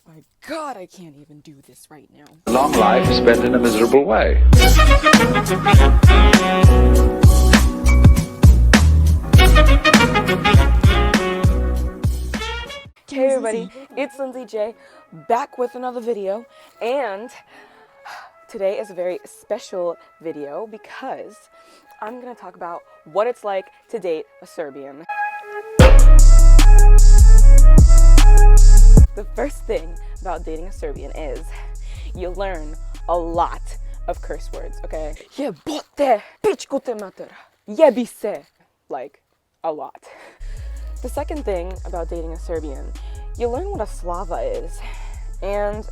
My God, I can't even do this right now. Long life spent in a miserable way. Hey everybody, it's Lindsay J, back with another video, and today is a very special video because I'm going to talk about what it's like to date a Serbian. The first thing about dating a Serbian is you learn a lot of curse words, okay? Jebote, pičku te mater, jebi se, like a lot. The second thing about dating a Serbian, you learn what a slava is. And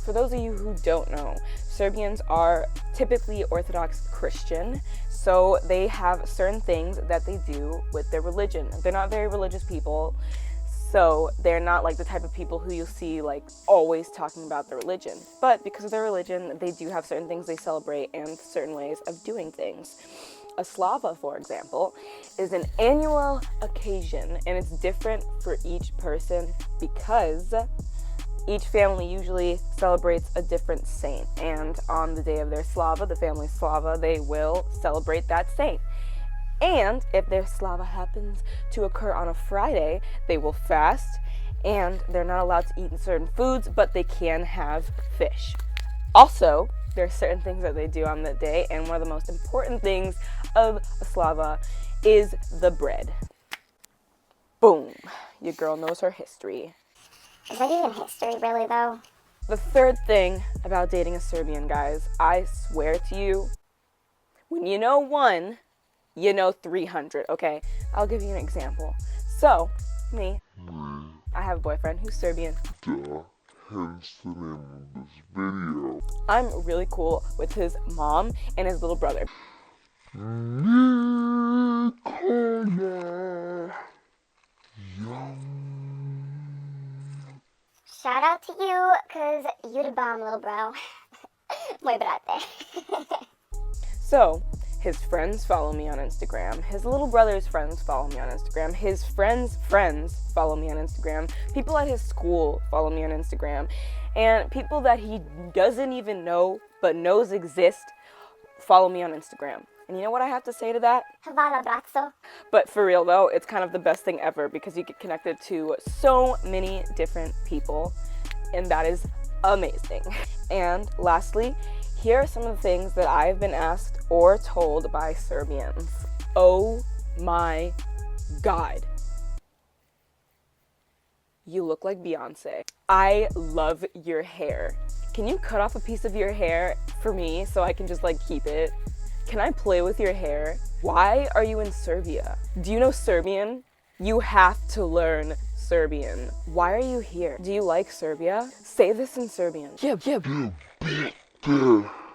for those of you who don't know, Serbians are typically Orthodox Christian, so they have certain things that they do with their religion. They're not very religious people, so they're not like the type of people who you'll see like always talking about their religion. But because of their religion, they do have certain things they celebrate and certain ways of doing things. A slava, for example, is an annual occasion, and it's different for each person because each family usually celebrates a different saint, and on the day of their slava, the family slava, they will celebrate that saint. And if their slava happens to occur on a Friday, they will fast, and they're not allowed to eat certain foods, but they can have fish. Also, there are certain things that they do on that day, and one of the most important things of a slava is the bread. Boom. Your girl knows her history. Is that even history, really, though? The third thing about dating a Serbian, guys, I swear to you, when you know 1, you know 300, okay? I'll give you an example. So, me, I have a boyfriend who's Serbian. Hence the name of this video. I'm really cool with his mom and his little brother. Nikola. Shout out to you, cause you the bomb, little bro. Muy brate. So, his friends follow me on Instagram. His little brother's friends follow me on Instagram. His friends' friends follow me on Instagram. People at his school follow me on Instagram. And people that he doesn't even know but knows exist follow me on Instagram. And you know what I have to say to that? Hvala, bratzo. But for real though, it's kind of the best thing ever because you get connected to so many different people, and that is amazing. And lastly, here are some of the things that I've been asked or told by Serbians. Oh my God. You look like Beyonce. I love your hair. Can you cut off a piece of your hair for me so I can just like keep it? Can I play with your hair? Why are you in Serbia? Do you know Serbian? You have to learn Serbian. Why are you here? Do you like Serbia? Say this in Serbian.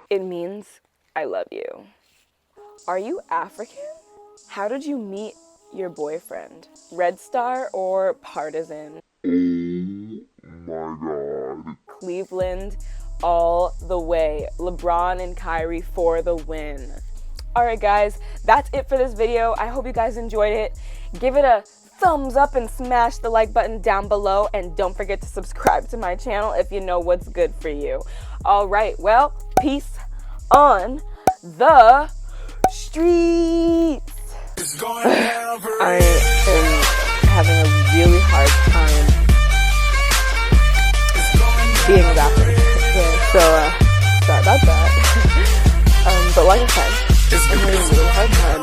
It means I love you. Are you African? How did you meet your boyfriend? Red Star or Partizan? Oh my God. Cleveland all the way. LeBron and Kyrie for the win. Alright guys, that's it for this video. I hope you guys enjoyed it. Give it a thumbs up and smash the like button down below, and don't forget to subscribe to my channel if you know what's good for you. Alright, well, peace on the streets. I am having a really hard time being a rapper. So, sorry about that. But like I said, I'm having a really hard time